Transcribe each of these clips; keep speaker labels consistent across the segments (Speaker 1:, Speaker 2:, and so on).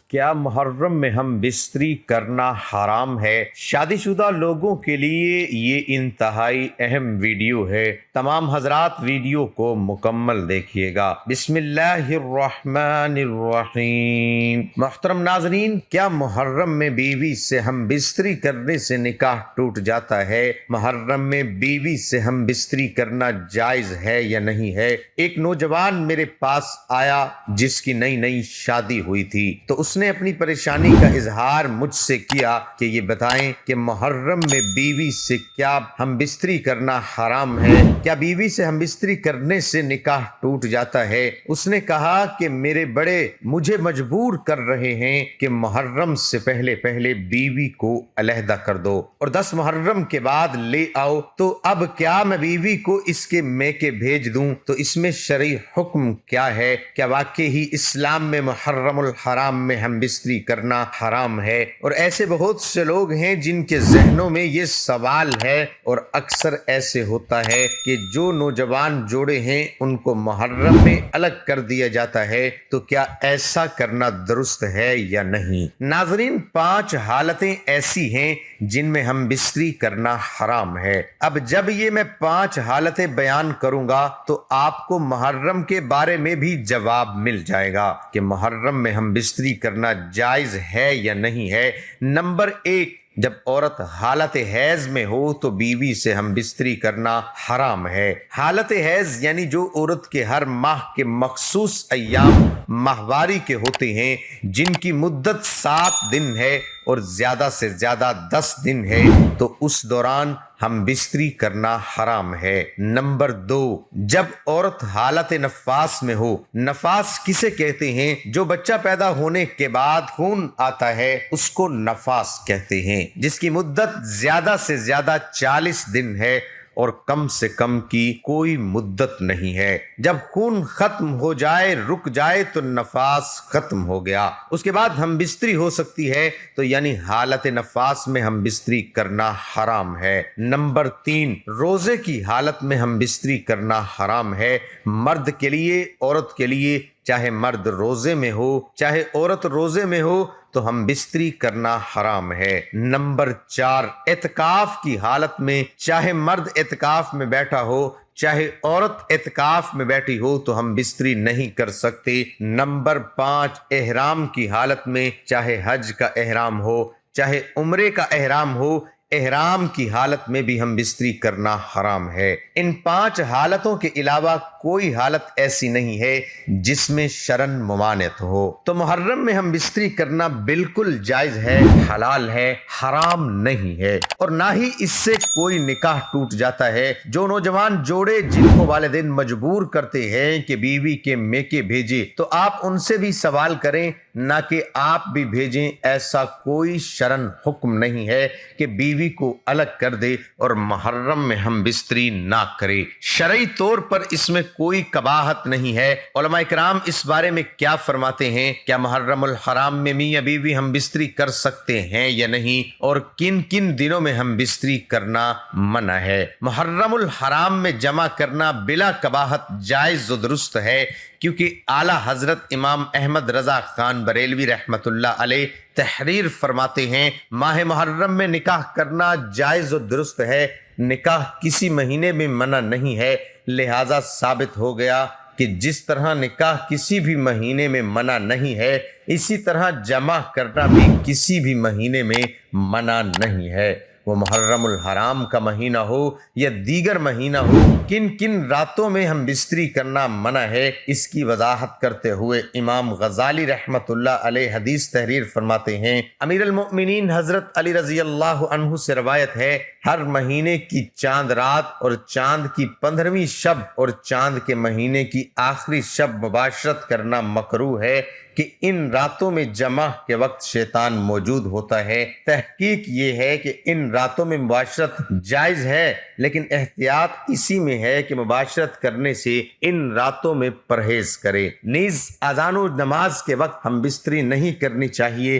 Speaker 1: کیا محرم میں ہم بستری کرنا حرام ہے؟ شادی شدہ لوگوں کے لیے یہ انتہائی اہم ویڈیو ہے۔ تمام حضرات ویڈیو کو مکمل دیکھیے گا۔ بسم اللہ الرحمن الرحیم۔ محترم ناظرین، کیا محرم میں بیوی سے ہم بستری کرنے سے نکاح ٹوٹ جاتا ہے؟ محرم میں بیوی سے ہم بستری کرنا جائز ہے یا نہیں ہے؟ ایک نوجوان میرے پاس آیا جس کی نئی شادی ہوئی تھی، تو اس نے اپنی پریشانی کا اظہار مجھ سے کیا کہ یہ بتائیں کہ محرم میں بیوی سے کیا ہم بستری کرنا حرام ہے؟ کیا بیوی سے ہم بستری کرنے سے نکاح ٹوٹ جاتا ہے؟ اس نے کہا کہ میرے بڑے مجھے مجبور کر رہے ہیں کہ محرم سے پہلے بیوی کو علیحدہ کر دو اور 10 محرم کے بعد لے آؤ، تو اب کیا میں بیوی کو اس کے میکے بھیج دوں؟ تو اس میں شرعی حکم کیا ہے؟ کیا واقعی ہی اسلام میں محرم الحرام میں ہم بستری کرنا حرام ہے؟ اور ایسے بہت سے لوگ ہیں جن کے ذہنوں میں یہ سوال ہے، اور اکثر ایسے ہوتا ہے کہ جو نوجوان جوڑے ہیں ان کو محرم میں الگ کر دیا جاتا ہے، تو کیا ایسا کرنا درست ہے یا نہیں؟ ناظرین، 5 حالتیں ایسی ہیں جن میں ہم بستری کرنا حرام ہے۔ اب جب یہ میں 5 حالتیں بیان کروں گا تو آپ کو محرم کے بارے میں بھی جواب مل جائے گا کہ محرم میں ہم بستری کرنا جائز ہے یا نہیں ہے۔ نمبر 1، جب عورت حالت حیض میں ہو تو بیوی سے ہم بستری کرنا حرام ہے۔ حالت حیض یعنی جو عورت کے ہر ماہ کے مخصوص ایام ماہواری کے ہوتے ہیں، جن کی مدت 7 دن ہے اور زیادہ سے زیادہ 10 دن ہے، تو اس دوران ہم بستری کرنا حرام ہے۔ نمبر 2، جب عورت حالت نفاس میں ہو۔ نفاس کسے کہتے ہیں؟ جو بچہ پیدا ہونے کے بعد خون آتا ہے اس کو نفاس کہتے ہیں، جس کی مدت زیادہ سے زیادہ 40 دن ہے اور کم سے کم کی کوئی مدت نہیں ہے۔ جب خون ختم ہو جائے، رک جائے، تو نفاس ختم ہو گیا۔ اس کے بعد ہم بستری ہو سکتی ہے، تو یعنی حالت نفاس میں ہم بستری کرنا حرام ہے۔ نمبر 3، روزے کی حالت میں ہم بستری کرنا حرام ہے۔ مرد کے لیے، عورت کے لیے، چاہے مرد روزے میں ہو چاہے عورت روزے میں ہو، تو ہم بستری کرنا حرام ہے۔ نمبر 4، اعتکاف کی حالت میں، چاہے مرد اعتکاف میں بیٹھا ہو چاہے عورت اعتکاف میں بیٹھی ہو، تو ہم بستری نہیں کر سکتے۔ نمبر 5، احرام کی حالت میں، چاہے حج کا احرام ہو چاہے عمرے کا احرام ہو، احرام کی حالت میں بھی ہم بستری کرنا حرام ہے۔ ان 5 حالتوں کے علاوہ کوئی حالت ایسی نہیں ہے جس میں شرعاً ممانعت ہو۔ تو محرم میں ہم بستری کرنا بالکل جائز ہے، حلال ہے، حرام نہیں ہے، اور نہ ہی اس سے کوئی نکاح ٹوٹ جاتا ہے۔ جو نوجوان جوڑے جن کو والدین مجبور کرتے ہیں کہ بیوی کے میکے بھیجے، تو آپ ان سے بھی سوال کریں، نہ کہ آپ بھی بھیجیں۔ ایسا کوئی شرعاً حکم نہیں ہے کہ بیوی کو الگ کر دے اور محرم میں ہم بستری نہ کرے۔ شرعی طور پر اس میں کوئی قباحت نہیں ہے۔ علماء کرام اس بارے میں کیا فرماتے ہیں؟ کیا محرم الحرام میں میاں بیوی ہم بستری کر سکتے ہیں یا نہیں، اور کن کن دنوں میں ہم بستری کرنا منع ہے؟ محرم الحرام میں جمع کرنا بلا قباحت جائز و درست ہے، کیونکہ اعلیٰ حضرت امام احمد رضا خان بریلوی رحمت اللہ علیہ تحریر فرماتے ہیں، ماہ محرم میں نکاح کرنا جائز و درست ہے۔ نکاح کسی مہینے میں منع نہیں ہے، لہذا ثابت ہو گیا کہ جس طرح نکاح کسی بھی مہینے میں منع نہیں ہے، اسی طرح جمع کرنا بھی کسی بھی مہینے میں منع نہیں ہے، وہ محرم الحرام کا مہینہ ہو یا دیگر مہینہ ہو۔ کن کن راتوں میں ہم بستری کرنا منع ہے، اس کی وضاحت کرتے ہوئے امام غزالی رحمت اللہ علیہ حدیث تحریر فرماتے ہیں، امیر المؤمنین حضرت علی رضی اللہ عنہ سے روایت ہے، ہر مہینے کی چاند رات اور چاند کی 15ویں شب اور چاند کے مہینے کی آخری شب مباشرت کرنا مکروہ ہے کہ ان راتوں میں جمع کے وقت شیطان موجود ہوتا ہے۔ تحقیق یہ ہے کہ ان راتوں میں مباشرت جائز ہے، لیکن احتیاط اسی میں ہے کہ مباشرت کرنے سے ان راتوں میں پرہیز کرے۔ نیز اذان و نماز کے وقت ہم بستری نہیں کرنی چاہیے،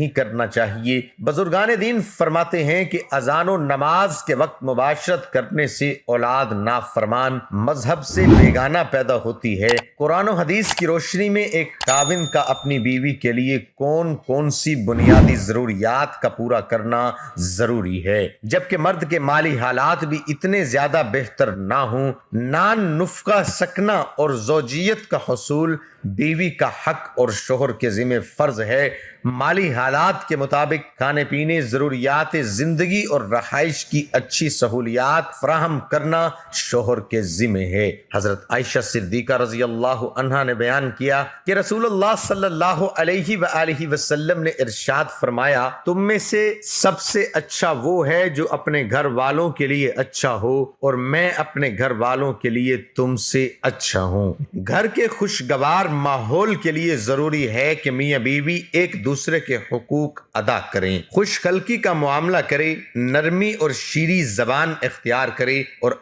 Speaker 1: کرنا چاہیے۔ بزرگان دین فرماتے ہیں کہ اذان و نماز کے وقت مباشرت کرنے سے اولاد نافرمان، مذہب سے بیگانہ پیدا ہوتی ہے۔ قرآن و حدیث کی روشنی میں ایک خاوند کا اپنی بیوی کے لیے کون کون سی بنیادی ضروریات کا پورا کرنا ضروری ہے، جبکہ مرد کے مالی حالات بھی اتنے زیادہ بہتر نہ ہوں، نان نفقہ سکنا اور زوجیت کا حصول بیوی کا حق اور شوہر کے ذمہ فرض ہے۔ مالی حالات کے مطابق کھانے پینے، ضروریات زندگی اور رہائش کی اچھی سہولیات فراہم کرنا شوہر کے ذمہ ہے۔ حضرت عائشہ صدیقہ رضی اللہ عنہا نے بیان کیا کہ رسول اللہ صلی اللہ علیہ وآلہ وسلم نے ارشاد فرمایا، تم میں سے سب سے اچھا وہ ہے جو اپنے گھر والوں کے لیے اچھا ہو، اور میں اپنے گھر والوں کے لیے تم سے اچھا ہوں۔ گھر کے خوشگوار ماحول کے لیے ضروری ہے کہ میاں بیوی ایک دوسرے کے حقوق ادا کریں، خوش خلقی کا معاملہ کرے، نرمی اور شیریں زبان اختیار کرے، اور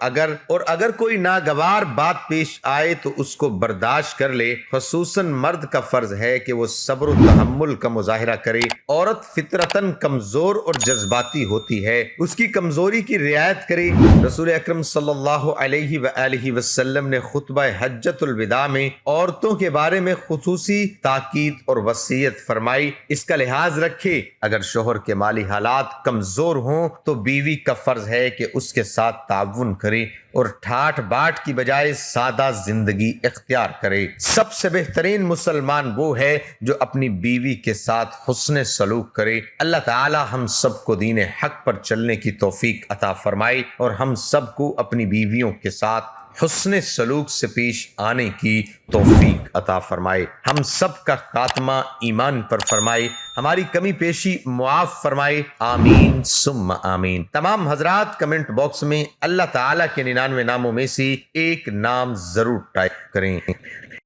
Speaker 1: اگر کوئی ناگوار بات پیش آئے تو اس کو برداشت کر لے۔ خصوصاً مرد کا فرض ہے کہ وہ صبر و تحمل کا مظاہرہ کرے۔ عورت فطرتاً کمزور اور جذباتی ہوتی ہے، اس کی کمزوری کی رعایت کرے۔ رسول اکرم صلی اللہ علیہ وآلہ وسلم نے خطبہ حجۃ الوداع میں عورتوں کے بارے میں خصوصی تاکید اور وصیت فرمائی، اس کا لحاظ رکھے۔ اگر شوہر کے مالی حالات کمزور ہوں تو بیوی کا فرض ہے کہ اس کے ساتھ تعاون کرے اور ٹھاٹ باٹ کی بجائے سادہ زندگی اختیار کرے۔ سب سے بہترین مسلمان وہ ہے جو اپنی بیوی کے ساتھ حسن سلوک کرے۔ اللہ تعالی ہم سب کو دین حق پر چلنے کی توفیق عطا فرمائے، اور ہم سب کو اپنی بیویوں کے ساتھ حسن سلوک سے پیش آنے کی توفیق عطا فرمائے۔ ہم سب کا خاتمہ ایمان پر فرمائے، ہماری کمی پیشی معاف فرمائے، آمین ثم آمین۔ تمام حضرات کمنٹ باکس میں اللہ تعالیٰ کے 99 ناموں میں سے ایک نام ضرور ٹائپ کریں۔